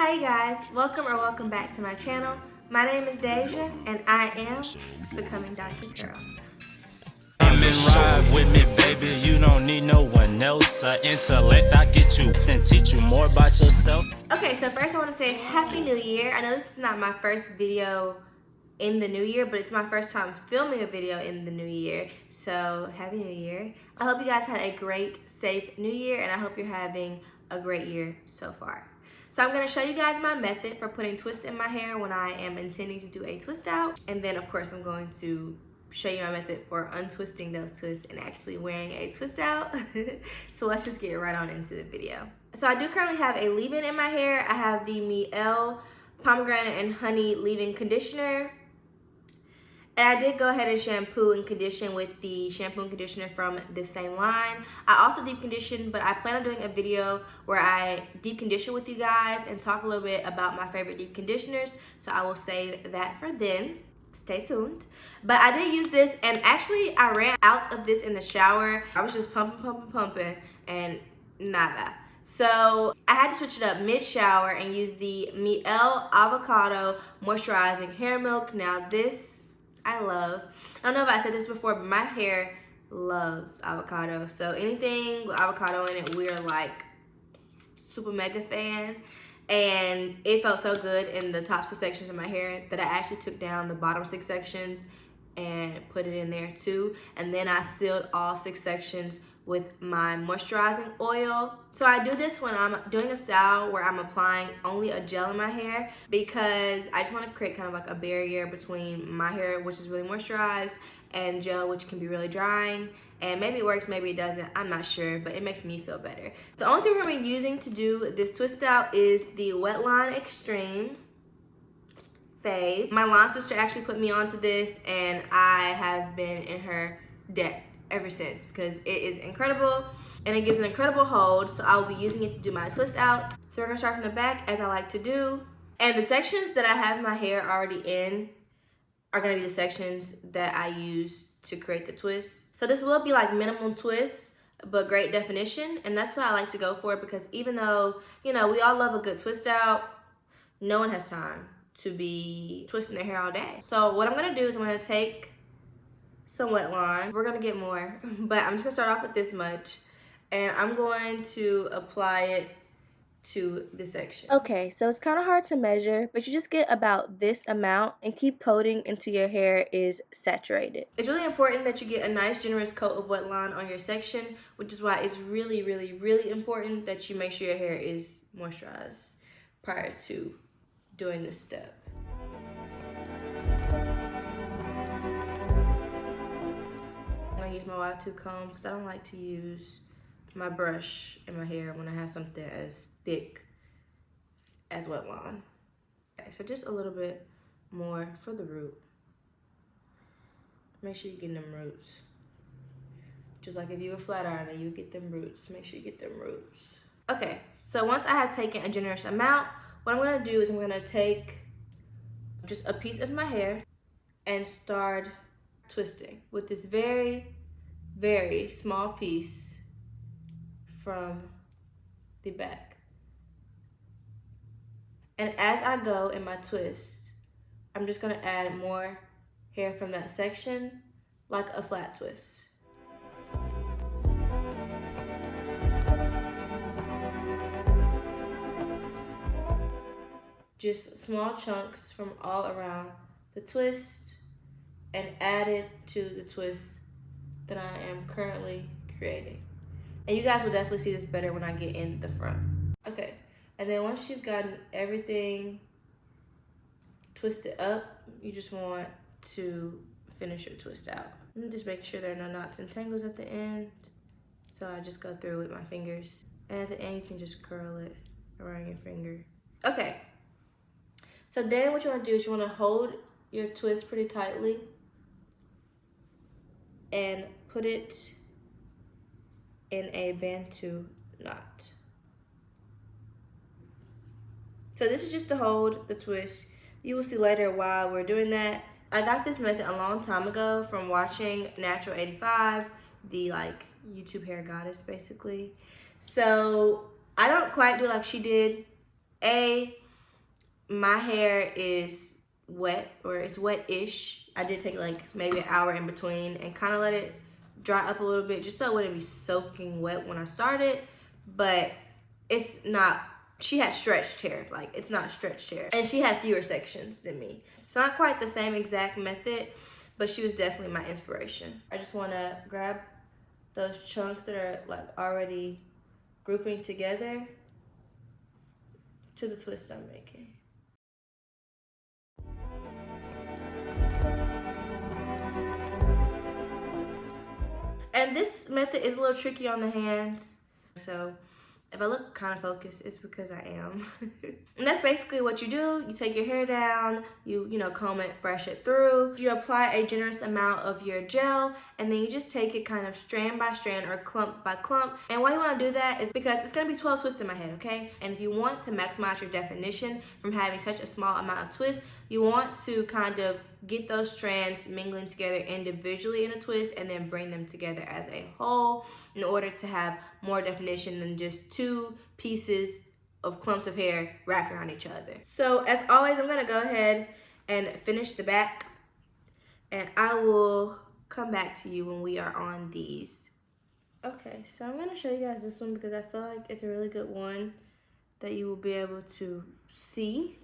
Hi guys, welcome back to my channel. My name is Deja and I am becoming Dr. Curl. Come and ride with me, baby. You don't need no one else. Intellect, I get you, then teach you more about yourself. Okay, so first I want to say Happy New Year. I know this is not my first video in the new year, but it's my first time filming a video in the new year. So Happy New Year. I hope you guys had a great, safe new year, and I hope you're having a great year so far. So I'm going to show you guys my method for putting twists in my hair when I am intending to do a twist out. And then of course I'm going to show you my method for untwisting those twists and actually wearing a twist out. So let's just get right on into the video. So I do currently have a leave-in in my hair. I have the Mielle Pomegranate and Honey leave-in conditioner. And I did go ahead and shampoo and condition with the shampoo and conditioner from this same line. I also deep conditioned, but I plan on doing a video where I deep condition with you guys and talk a little bit about my favorite deep conditioners. So I will save that for then. Stay tuned. But I did use this, and actually I ran out of this in the shower. I was just pumping, and nada. So I had to switch it up mid-shower and use the Mielle Avocado Moisturizing Hair Milk. Now this I love. I don't know if I said this before, but my hair loves avocado. So anything with avocado in it, we're like super mega fan. And it felt so good in the top 6 sections of my hair that I actually took down the bottom 6 sections and put it in there too. And then I sealed all 6 sections with my moisturizing oil. So I do this when I'm doing a style where I'm applying only a gel in my hair, because I just want to create kind of like a barrier between my hair, which is really moisturized, and gel, which can be really drying. And maybe it works, maybe it doesn't, I'm not sure, but it makes me feel better. The only thing we're going to be using to do this twist out is the Wetline Extreme Fave. My line sister actually put me onto this, and I have been in her debt ever since because it is incredible and it gives an incredible hold. So I will be using it to do my twist out. So we're gonna start from the back as I like to do. And the sections that I have my hair already in are gonna be the sections that I use to create the twist. So this will be like minimum twists, but great definition. And that's why I like to go for it, because even though, you know, we all love a good twist out, no one has time to be twisting their hair all day. So what I'm gonna do is I'm gonna take some wet line. We're gonna get more, but I'm just gonna start off with this much, and I'm going to apply it to this section. Okay, so it's kind of hard to measure, but you just get about this amount and keep coating until your hair is saturated. It's really important that you get a nice generous coat of wet line on your section, which is why it's really, really, really important that you make sure your hair is moisturized prior to doing this step. Use my wide tooth comb because I don't like to use my brush in my hair when I have something as thick as wet line. Okay, so just a little bit more for the root. Make sure you get them roots. Just like if you were flat ironer, you get them roots. Make sure you get them roots. Okay, so once I have taken a generous amount, what I'm gonna do is I'm gonna take just a piece of my hair and start twisting with this very, very small piece from the back. And as I go in my twist, I'm just gonna add more hair from that section, like a flat twist. Just small chunks from all around the twist and add it to the twist that I am currently creating. And you guys will definitely see this better when I get in the front. Okay, and then once you've gotten everything twisted up, you just want to finish your twist out. And just make sure there are no knots and tangles at the end. So I just go through with my fingers. And at the end, you can just curl it around your finger. Okay, so then what you wanna do is you wanna hold your twist pretty tightly and put it in a Bantu knot. So this is just to hold the twist. You will see later why we're doing that. I got this method a long time ago from watching Natural 85, the like YouTube hair goddess basically. So I don't quite do like she did. my hair is wet, or it's wet-ish. I did take like maybe an hour in between and kind of let it dry up a little bit just so it wouldn't be soaking wet when I started. But it's not, she had stretched hair, like it's not stretched hair. And she had fewer sections than me. It's not quite the same exact method, but she was definitely my inspiration. I just wanna grab those chunks that are like already grouping together to the twist I'm making. And this method is a little tricky on the hands. So if I look kind of focused, it's because I am. And that's basically what you do. You take your hair down, you know, comb it, brush it through. You apply a generous amount of your gel, and then you just take it kind of strand by strand or clump by clump. And why you want to do that is because it's going to be 12 twists in my head, okay? And if you want to maximize your definition from having such a small amount of twists, you want to kind of get those strands mingling together individually in a twist and then bring them together as a whole in order to have more definition than just two pieces of clumps of hair wrapped around each other. So as always, I'm gonna go ahead and finish the back, and I will come back to you when we are on these. Okay, so I'm gonna show you guys this one because I feel like it's a really good one that you will be able to see.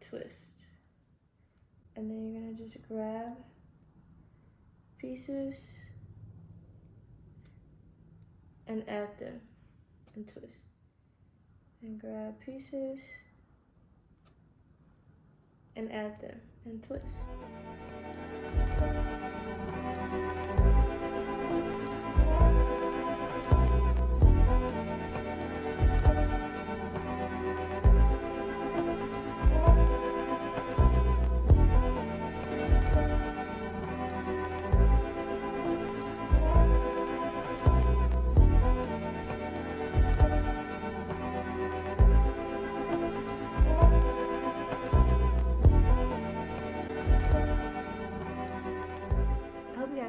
Twist, and then you're gonna just grab pieces and add them and twist, and grab pieces and add them and twist.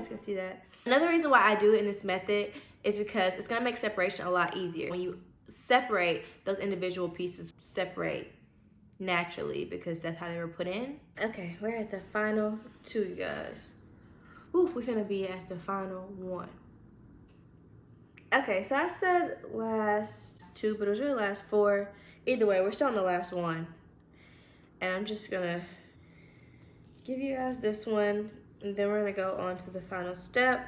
Can see that. Another reason why I do it in this method is because it's gonna make separation a lot easier. When you separate, those individual pieces separate naturally because that's how they were put in. Okay, we're at the final two, you guys. Ooh, we're gonna be at the final one. Okay, so I said last two, but it was really last four. Either way, we're still on the last one. And I'm just gonna give you guys this one, and then we're gonna go on to the final step.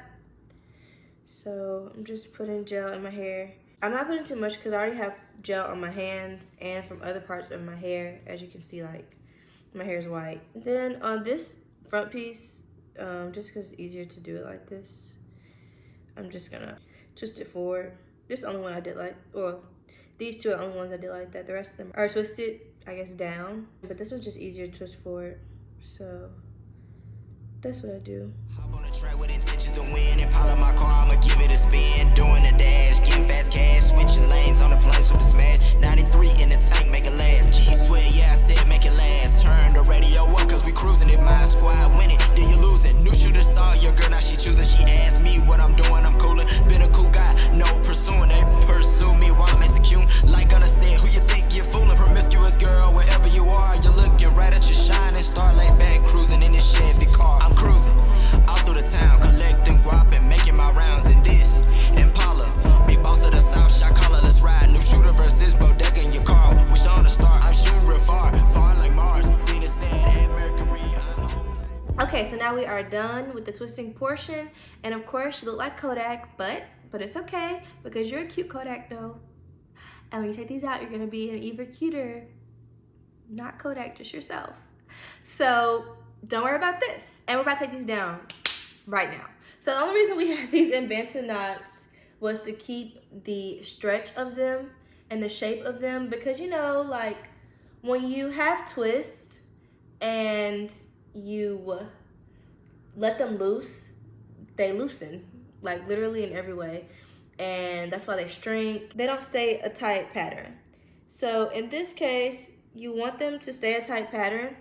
So I'm just putting gel in my hair. I'm not putting too much because I already have gel on my hands and from other parts of my hair. As you can see, like, my hair is white. Then on this front piece, just because it's easier to do it like this, I'm just gonna twist it forward. This is the only one I did like, well, these two are the only ones I did like that. The rest of them are twisted, I guess, down. But this one's just easier to twist forward. So that's what I do. Hop on the track with intentions to win and pile up my car, I'ma give it a spin. Doing a dash, getting fast cash, switching lanes on the plane, super smash. 93 in the tank, make it last. G swear, yeah, I said make it last. Turn the radio up, cause we cruising. If my squad winning, then you losing. New shooter saw your girl, now she choosing. She asked me what I'm doing, I'm coolin'. Been a cool guy, no pursuing. They pursue me while I'm executing. Like Gunna said, who you think you're fooling? Promiscuous girl, wherever you are, you're looking right at your shining star. Laid back, cruising in this Chevy car. I'm cruising all through the town, collecting guap and making my rounds in this Impala. Big boss of the South, shot caller, let's ride. New shooter versus bodega in your car. We starting to start, I'm shooting real far, far like Mars. Venus said, hey, Mercury. Okay, so now we are done with the twisting portion, and of course you look like Kodak, but it's okay because you're a cute Kodak though. And when you take these out, you're gonna be an even cuter, not Kodak, just yourself. So don't worry about this. And we're about to take these down right now. So the only reason we had these in Bantu knots was to keep the stretch of them and the shape of them, because you know, like when you have twists and you let them loose, they loosen, like literally in every way. And that's why they shrink. They don't stay a tight pattern. So in this case, you want them to stay a tight pattern.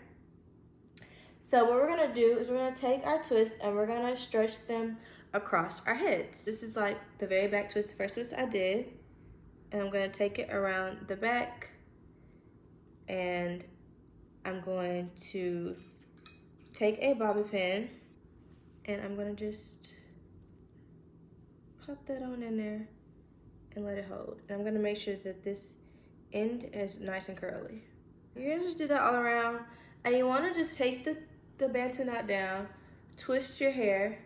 So what we're gonna do is we're gonna take our twist and we're gonna stretch them across our heads. This is like the very back twist, the first twist I did. And I'm gonna take it around the back and I'm going to take a bobby pin and I'm gonna just pop that on in there and let it hold. And I'm gonna make sure that this end is nice and curly. You're gonna just do that all around. And you wanna just take the bantu knot down, twist your hair,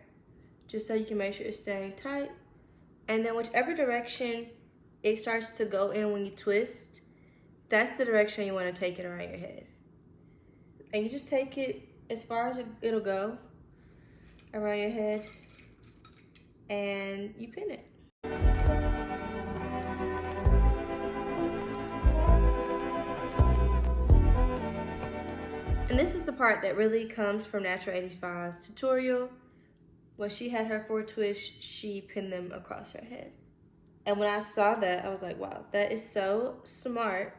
just so you can make sure it's staying tight. And then whichever direction it starts to go in when you twist, that's the direction you wanna take it around your head. And you just take it as far as it'll go around your head and you pin it. And this is the part that really comes from Natural 85's tutorial. When she had her 4 twists, she pinned them across her head. And when I saw that, I was like, wow, that is so smart.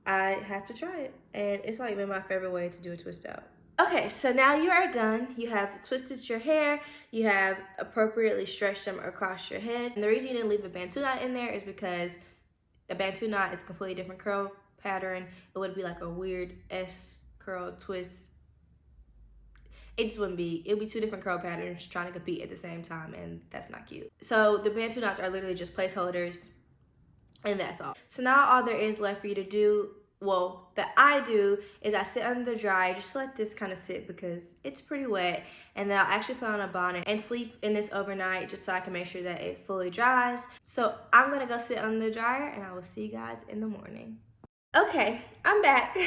I have to try it. And it's like been my favorite way to do a twist out. Okay, so now you are done. You have twisted your hair. You have appropriately stretched them across your head. And the reason you didn't leave a bantu knot in there is because a bantu knot is a completely different curl pattern. It would be like a weird S curl twist. It just wouldn't be. It would be 2 different curl patterns trying to compete at the same time, and that's not cute. So the bantu knots are literally just placeholders, and that's all. So now all there is left for you to do, well, that I do, is I sit under the dryer, just let this kind of sit because it's pretty wet, and then I'll actually put on a bonnet and sleep in this overnight just so I can make sure that it fully dries. So I'm gonna go sit under the dryer, and I will see you guys in the morning. Okay, I'm back.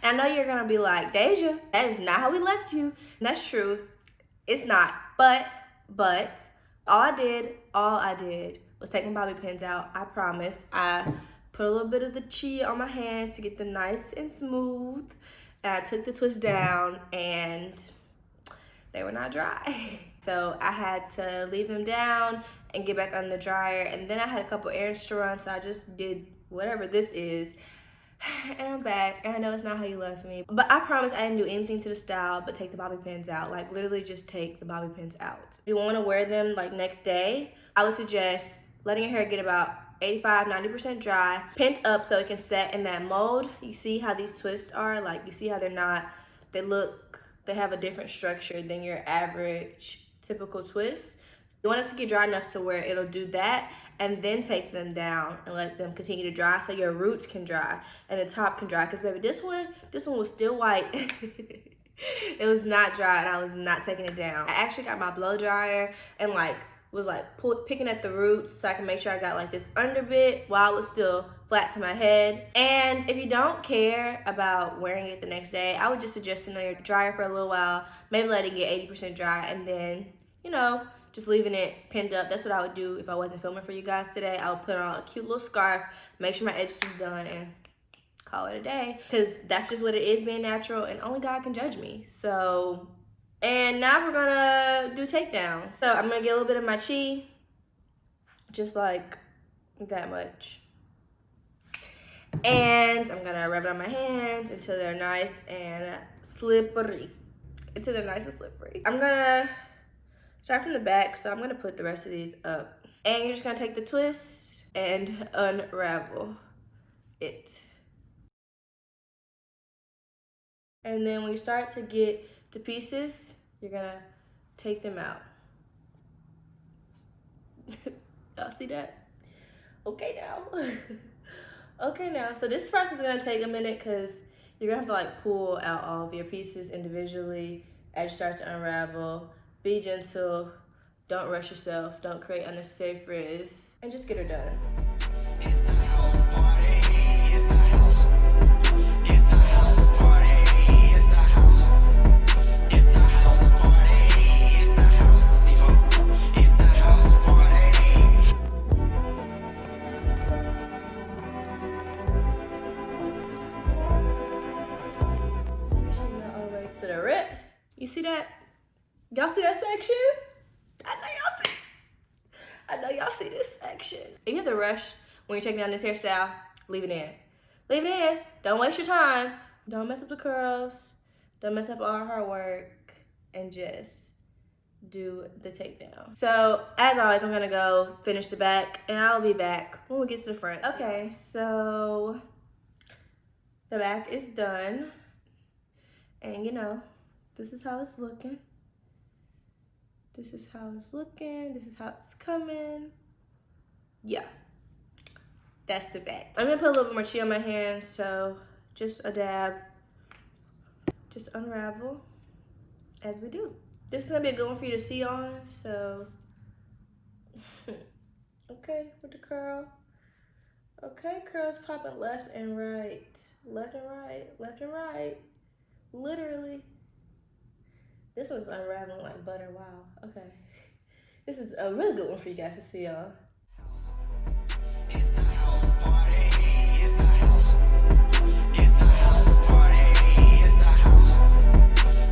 And I know you're gonna be like, Deja, that is not how we left you. And that's true, it's not. But all I did was take my bobby pins out. I promise. I put a little bit of the chi on my hands to get them nice and smooth. And I took the twist down and they were not dry. So I had to leave them down and get back on the dryer. And then I had a couple errands to run, so I just did whatever this is. And I'm back, and I know it's not how you left me, but I promise I didn't do anything to the style but take the bobby pins out. Like literally just take the bobby pins out. If you want to wear them like next day, I would suggest letting your hair get about 85-90% dry, pinned up so it can set in that mold. You see how these twists are? Like you see how they have a different structure than your average typical twist. You want it to get dry enough to where it'll do that, and then take them down and let them continue to dry so your roots can dry and the top can dry. Because baby, this one was still white. It was not dry and I was not taking it down. I actually got my blow dryer and was picking at the roots so I can make sure I got like this under bit while it was still flat to my head. And if you don't care about wearing it the next day, I would just suggest sitting on your dryer for a little while, maybe letting it get 80% dry, and then, you know, just leaving it pinned up. That's what I would do if I wasn't filming for you guys today. I would put on a cute little scarf, make sure my edges was done, and call it a day. Because that's just what it is, being natural, and only God can judge me. So, and now we're gonna do takedown. So I'm gonna get a little bit of my chi, just like that much. And I'm gonna rub it on my hands until they're nice and slippery. I'm gonna start from the back, so I'm gonna put the rest of these up. And you're just gonna take the twist and unravel it. And then when you start to get to pieces, you're gonna take them out. Y'all see that? Okay now. Okay now, so this process is gonna take a minute because you're gonna have to like pull out all of your pieces individually as you start to unravel. Be gentle, don't rush yourself, don't create unnecessary frizz, and just get her done. It's a house party. It's a house. It's a house party. It's a house. It's a house party. It's a house. It's a house party. Pushing that all the way to the rip. You see that? Y'all see that section? I know y'all see this section. If you have to rush when you're taking down this hairstyle, leave it in. Leave it in. Don't waste your time. Don't mess up the curls. Don't mess up all our hard work. And just do the takedown. So as always, I'm gonna go finish the back and I'll be back when we get to the front. Okay, so the back is done. And you know, this is how it's looking. This is how it's looking. This is how it's coming. Yeah, that's the back. I'm gonna put a little bit more cheese on my hands, so just a dab. Just unravel as we do. This is gonna be a good one for you to see on, so. Okay, with the curl. Okay, curls popping left and right. Left and right, left and right. Literally. This one's unraveling like butter, wow, okay. This is a really good one for you guys to see on. It's a house party. It's a house. It's a house party. It's a house.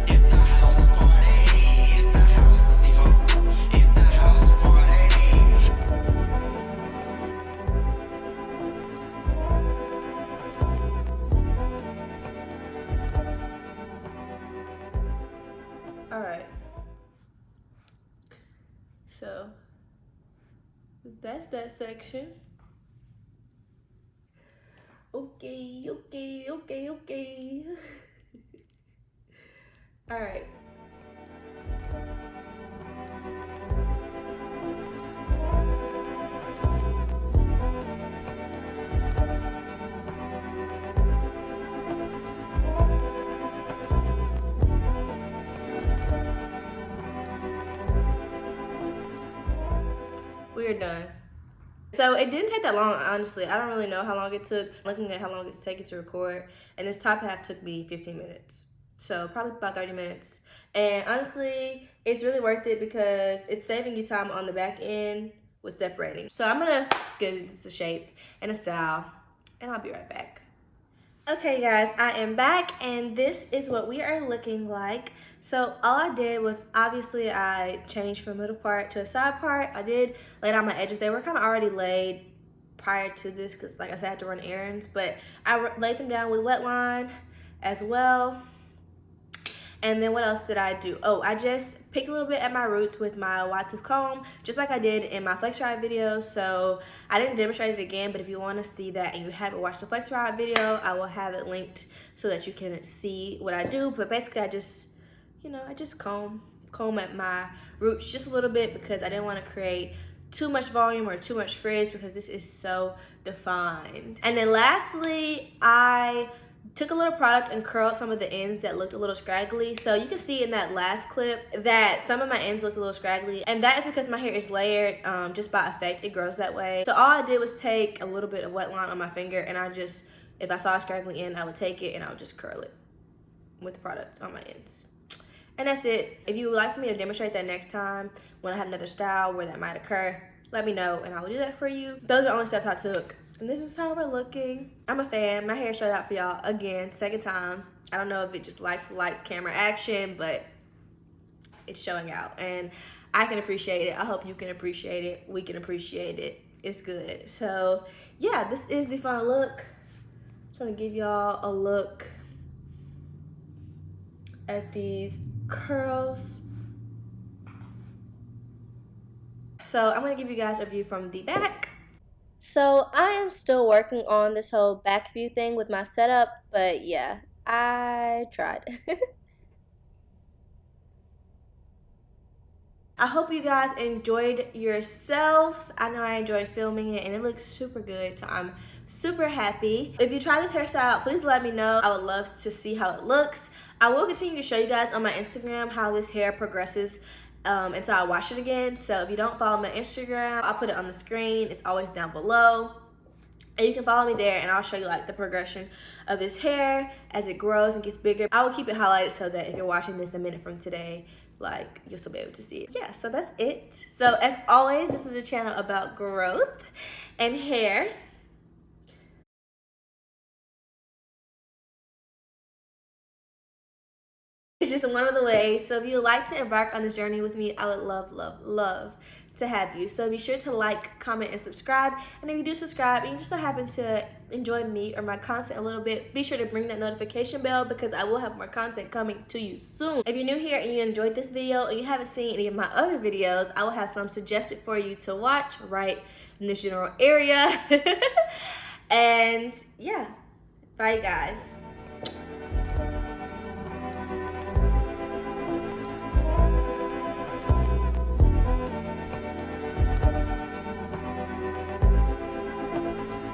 It's a house party. It's a house. C4. It's a house party. All right. So that's that section. Okay. All right. We're done. So it didn't take that long, honestly. I don't really know how long it took. Looking at how long it's taken to record, and this top half took me 15 minutes. So probably about 30 minutes. And honestly, it's really worth it because it's saving you time on the back end with separating. So I'm gonna get this a shape and a style, and I'll be right back. Okay guys, I am back and this is what we are looking like. So all I did was obviously I changed from middle part to a side part. I did lay down my edges. They were kind of already laid prior to this because like I said, I had to run errands, but I laid them down with wet line as well. And then what else did I do? Oh, I just picked a little bit at my roots with my wide tooth comb, just like I did in my flex ride video. So I didn't demonstrate it again, but if you want to see that and you haven't watched the flex ride video, I will have it linked so that you can see what I do. But basically I just, you know, I just comb at my roots just a little bit because I didn't want to create too much volume or too much frizz because this is so defined. And then lastly, I took a little product and curled some of the ends that looked a little scraggly. So you can see in that last clip that some of my ends looked a little scraggly, and that is because my hair is layered just by effect. It grows that way. So all I did was take a little bit of wet line on my finger, and I just, if I saw a scraggly end, I would take it and I would just curl it with the product on my ends. And that's it. If you would like for me to demonstrate that next time when I have another style where that might occur, let me know and I will do that for you. Those are the only steps I took. And this is how we're looking. I'm a fan. My hair showed out for y'all again, second time. I don't know if it just likes camera action, but it's showing out. And I can appreciate it. I hope you can appreciate it. We can appreciate it. It's good. So yeah, this is the final look. I'm trying to give y'all a look at these curls. So I'm gonna give you guys a view from the back. So I am still working on this whole back view thing with my setup, but yeah, I tried. I hope you guys enjoyed yourselves. I know I enjoyed filming it and it looks super good, so I'm super happy. If you try this hairstyle out, please let me know. I would love to see how it looks. I will continue to show you guys on my Instagram how this hair progresses until I wash it again. So if you don't follow my Instagram, I'll put it on the screen. It's always down below. And you can follow me there and I'll show you like the progression of this hair as it grows and gets bigger. I will keep it highlighted so that if you're watching this a minute from today, like you'll still be able to see it. Yeah, so that's it. So as always, this is a channel about growth and hair. It's just one of the ways. So if you'd like to embark on this journey with me, I would love, love, love to have you. So be sure to like, comment, and subscribe. And if you do subscribe and you just so happen to enjoy me or my content a little bit, be sure to ring that notification bell because I will have more content coming to you soon. If you're new here and you enjoyed this video and you haven't seen any of my other videos, I will have some suggested for you to watch right in this general area. And yeah, bye guys.